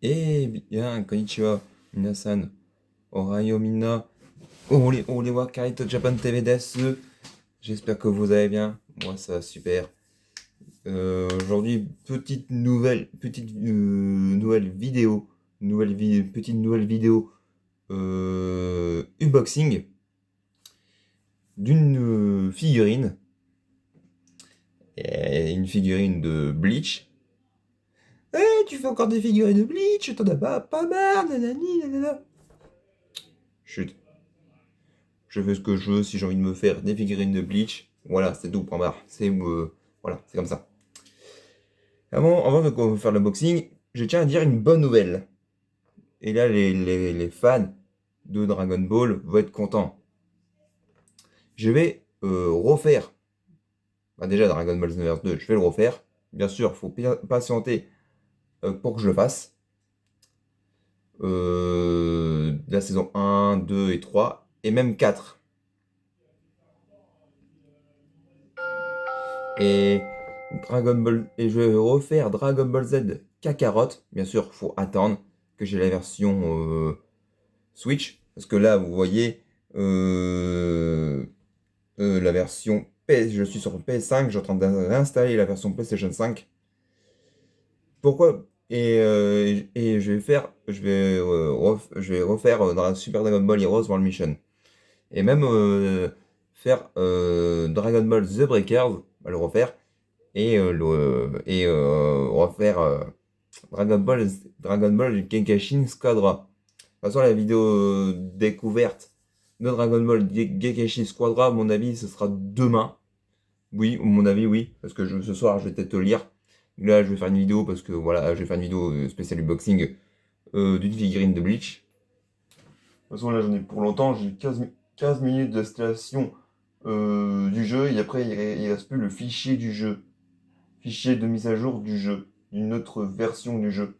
Eh bien, konnichiwa, minasan, ohayo minna, ore wa Kaito Japan TV desu. J'espère que vous allez bien. Moi, ça va super. Aujourd'hui, nouvelle vidéo, petite nouvelle vidéo unboxing d'une figurine, et une figurine de Bleach. Eh, tu fais encore des figurines de Bleach, t'en as pas marre, nanani, nanana. Chut. Je fais ce que je veux, si j'ai envie de me faire des figurines de Bleach, voilà, c'est tout, point barre. Voilà, c'est comme ça. Avant de faire l'unboxing, je tiens à dire une bonne nouvelle. Et là, les fans de Dragon Ball vont être contents. Je vais refaire, bah déjà Dragon Ball Xenoverse 2, je vais le refaire. Bien sûr, il faut patienter pour que je le fasse. La saison 1, 2 et 3, et même 4. Et et je vais refaire Dragon Ball Z Kakarot. Bien sûr, faut attendre que j'ai la version Switch. Parce que là, vous voyez la version PS. Je suis sur PS5. Je suis en train de réinstaller la version PlayStation 5. Pourquoi? Et je vais refaire Super Dragon Ball Heroes World Mission. Et même faire Dragon Ball The Breakers, bah, le refaire. Et refaire Dragon Ball Gekashin Squadra. De toute façon, la vidéo découverte de Dragon Ball Gekashin Squadra, à mon avis, ce sera demain. Oui, à mon avis, oui, parce que ce soir, je vais peut-être lire. Là, je vais faire une vidéo parce que voilà, je vais faire une vidéo spéciale unboxing d'une figurine de Bleach. De toute façon, là, j'en ai pour longtemps. J'ai 15 minutes d'installation du jeu et après, il reste plus le fichier du jeu. Fichier de mise à jour du jeu, d'une autre version du jeu.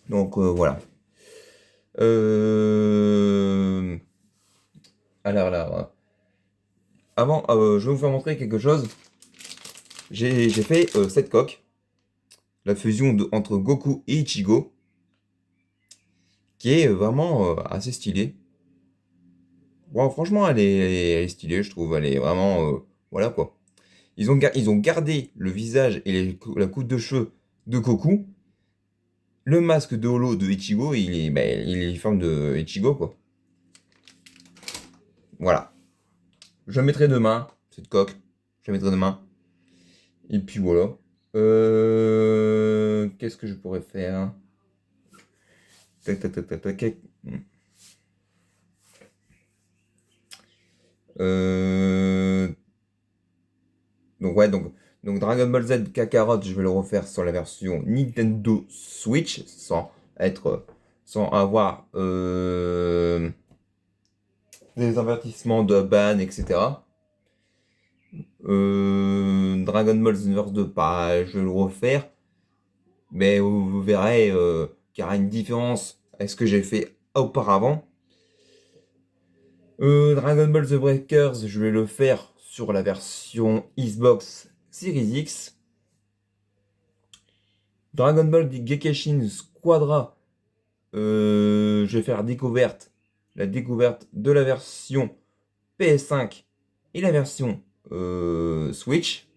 Donc voilà. Euh... Alors, avant, je vais vous faire montrer quelque chose. J'ai fait cette coque, la fusion entre Goku et Ichigo, qui est vraiment assez stylée. Bon, franchement, elle est stylée, je trouve. Elle est vraiment, voilà quoi. Ils ont gardé le visage et la coupe de cheveux de Goku. Le masque de holo de Ichigo, il est forme de Ichigo quoi. Voilà. Je la mettrai demain, cette coque. Je la mettrai demain. Et puis voilà. Qu'est-ce que je pourrais faire? Tac, tac, tac, tac, tac. Euh, donc ouais, donc Dragon Ball Z Kakarot, je vais le refaire sur la version Nintendo Switch, sans avoir des avertissements de ban, etc. Dragon Ball Xenoverse 2, pareil, je vais le refaire. Mais vous verrez qu'il y aura une différence avec ce que j'ai fait auparavant. Dragon Ball The Breakers, je vais le faire sur la version Xbox Series X. Dragon Ball Gekashin Squadra, je vais faire la découverte de la version PS5 et la version Switch.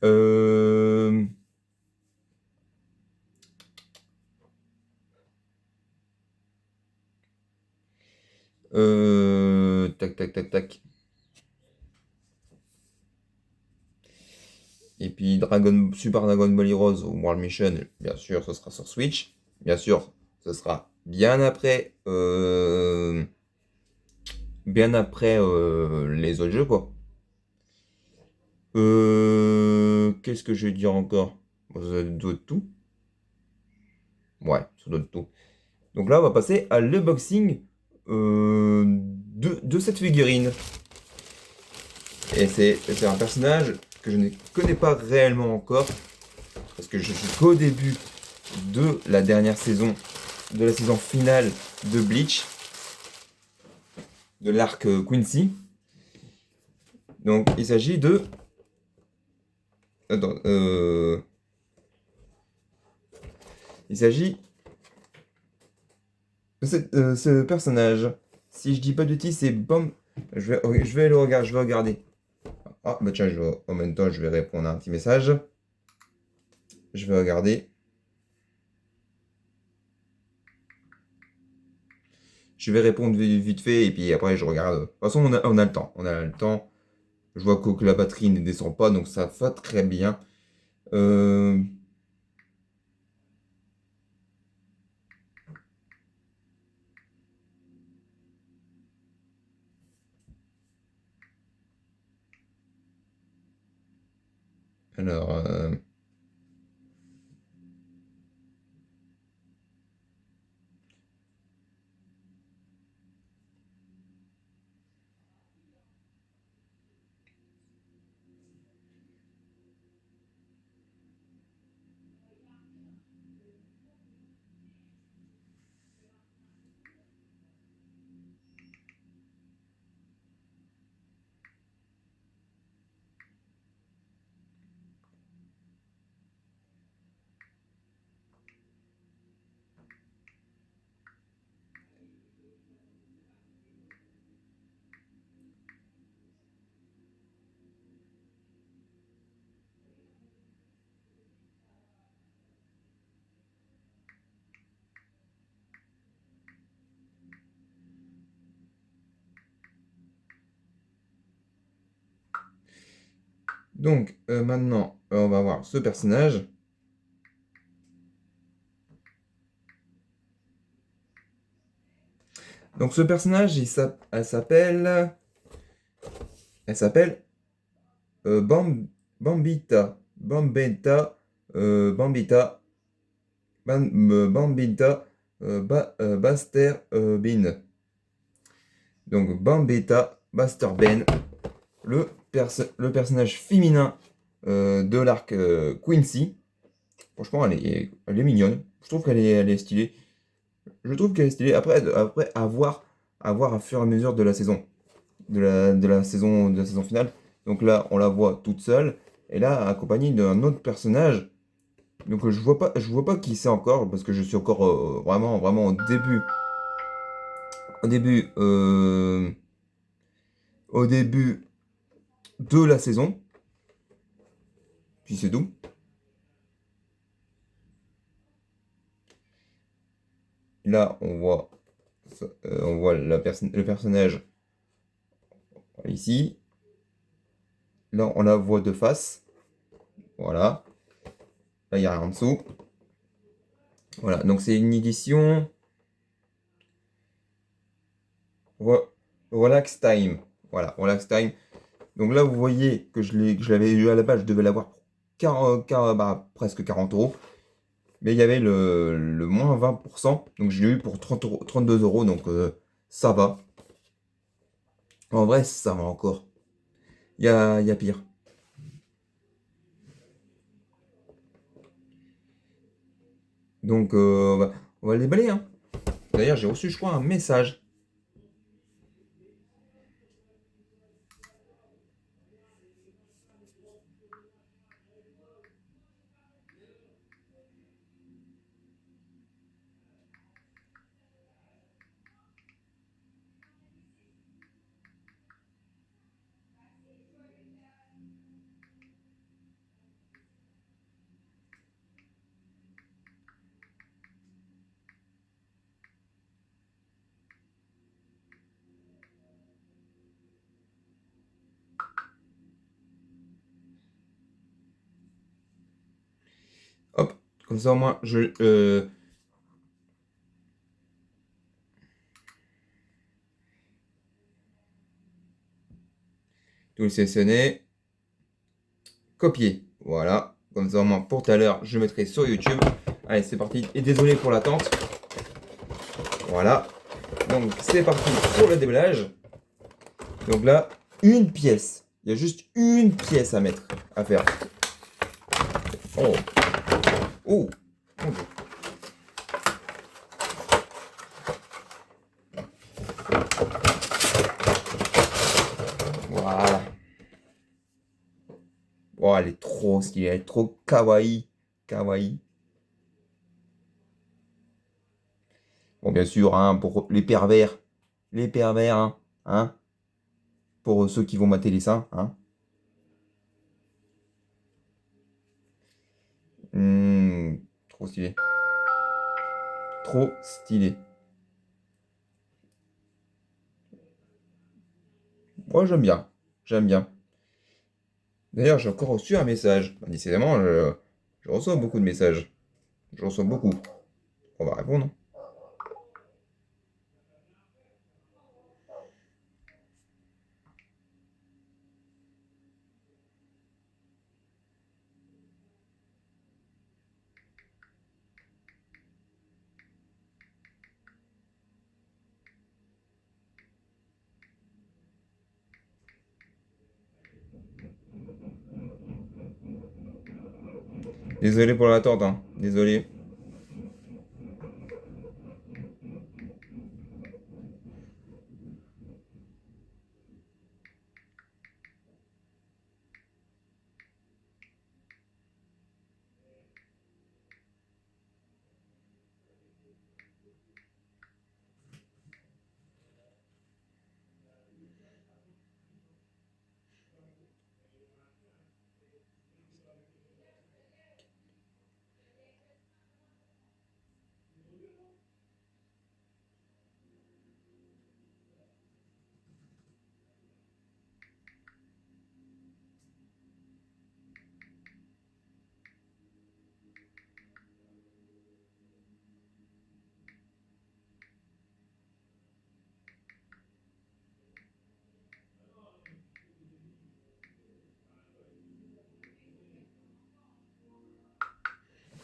Euh, Tac, tac, tac, tac. Et puis Super Dragon Ball Heroes World Mission, bien sûr, ce sera sur Switch. Bien sûr, ce sera bien après les autres jeux, quoi. Qu'est-ce que je vais dire encore? Ça doit être tout. Ouais, ça doit être tout. Donc là, on va passer à l'unboxing de cette figurine. Et c'est un personnage que je ne connais pas réellement encore, parce que je suis qu'au début de la dernière saison, de la saison finale de Bleach, de l'arc Quincy. Donc il s'agit de... Attends, Il s'agit de ce personnage. Si je dis pas de bêtises, c'est Bam. Je vais regarder. Ah, bah tiens, en même temps, je vais répondre à un petit message. Je vais regarder. Je vais répondre vite fait et puis après, je regarde. De toute façon, on a le temps. On a le temps. Je vois que la batterie ne descend pas, donc ça va très bien. Euh, alors, donc, maintenant, on va voir ce personnage. Donc, ce personnage, elle s'appelle Bambita. Bambita. Bambita Baster Bean. Donc, Bambita Baster Ben, le personnage féminin de l'arc Quincy. Franchement, elle est mignonne. Je trouve elle est stylée. Je trouve qu'elle est stylée. Après à voir à fur et à mesure de la saison. De la saison finale. Donc là, on la voit toute seule. Et là, accompagnée d'un autre personnage. Donc je vois pas qui c'est encore. Parce que je suis encore vraiment au début, au début de la saison. Puis c'est tout. Là, on voit le personnage ici. Là, on la voit de face. Voilà. Là, il y a rien en dessous. Voilà. Donc, c'est une édition Relax Time. Voilà, Relax Time. Donc là, vous voyez que je l'avais eu à la base. Je devais l'avoir pour presque 40 euros. Mais il y avait le moins 20%. Donc, je l'ai eu pour 30 euros, 32 euros. Donc, ça va. En vrai, ça va encore. Il y a pire. Donc, on va le déballer, hein. D'ailleurs, j'ai reçu, je crois, un message. Hop, comme ça, au moins, tout le sélectionner. Copier. Voilà. Comme ça, au moins, pour tout à l'heure, je mettrai sur YouTube. Allez, c'est parti. Et désolé pour l'attente. Voilà. Donc, c'est parti pour le déballage. Donc là, une pièce. Il y a juste une pièce à mettre, à faire. Oh. Oh. Mon Dieu. Voilà. Oh, elle est trop stylée. Elle est trop kawaii. Kawaii. Bon, bien sûr, hein, pour les pervers, hein, pour ceux qui vont mater les seins, hein. Trop stylé. Trop stylé. Moi, j'aime bien. J'aime bien. D'ailleurs, j'ai encore reçu un message. Bah, décidément, je reçois beaucoup de messages. Je reçois beaucoup. On va répondre. Désolé pour l'attente, hein. Désolé.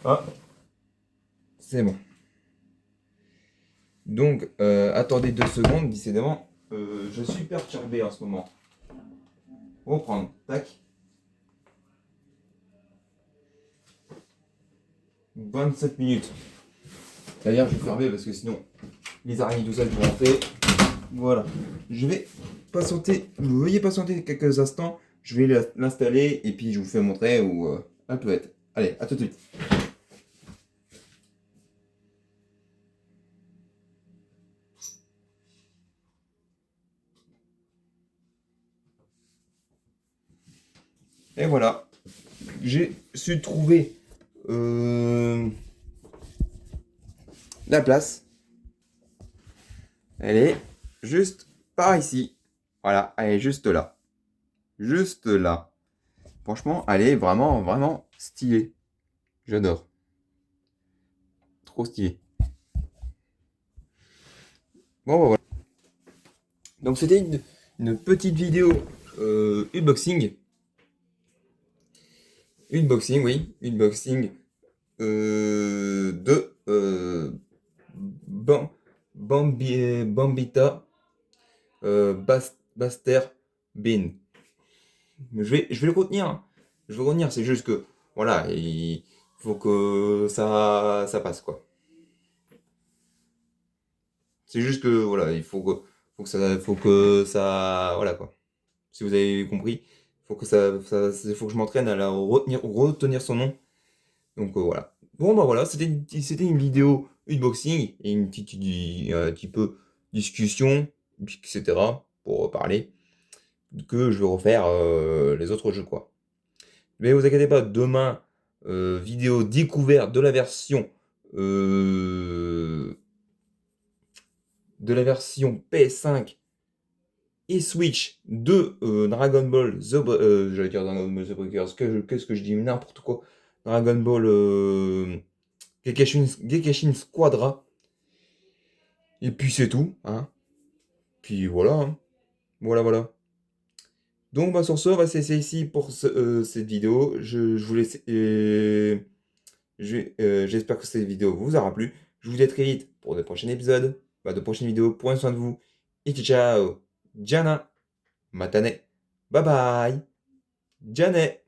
Ah, c'est bon. Donc, attendez 2 secondes, décidément, je suis perturbé en ce moment. Reprendre, tac. 27 minutes. D'ailleurs, je vais fermer parce que sinon, les araignées tout seules vont rentrer. Voilà. Je vais patienter, vous veuillez patienter quelques instants. Je vais l'installer et puis je vous fais montrer où elle peut être. Allez, à tout de suite. Et voilà. J'ai su trouver la place. Elle est juste par ici. Voilà, elle est juste là. Juste là. Franchement, elle est vraiment, vraiment stylée. J'adore. Trop stylé. Bon, bah, voilà. Donc, c'était une petite vidéo unboxing. Unboxing, oui. Unboxing de Bambita Baster Bean. Je vais le retenir, hein. Je vais le retenir, c'est juste que, voilà, il faut que ça passe, quoi. C'est juste que, voilà, il faut que ça, voilà, quoi. Si vous avez compris, faut que je m'entraîne à retenir son nom. Donc, voilà. Bon, bah voilà, c'était une vidéo unboxing et une petite, un petit peu discussion, etc. pour parler, que je vais refaire les autres jeux, quoi. Mais vous inquiétez pas, demain, vidéo découverte euh, de la version PS5 et Switch de Dragon Ball j'allais dire Dragon Ball The Breakers, qu'est-ce que je dis? N'importe quoi. Dragon Ball Gekashin Squadra. Et puis c'est tout, hein. Puis voilà, hein. Voilà, voilà. Donc bah sur ce, on va se laisser ici pour cette vidéo. Je vous laisse. J'espère que cette vidéo vous aura plu. Je vous dis à très vite pour de prochains épisodes, de prochaines vidéos. Prenez soin de vous. Et ciao, ciao. Jana. Matane. Bye bye. Janet.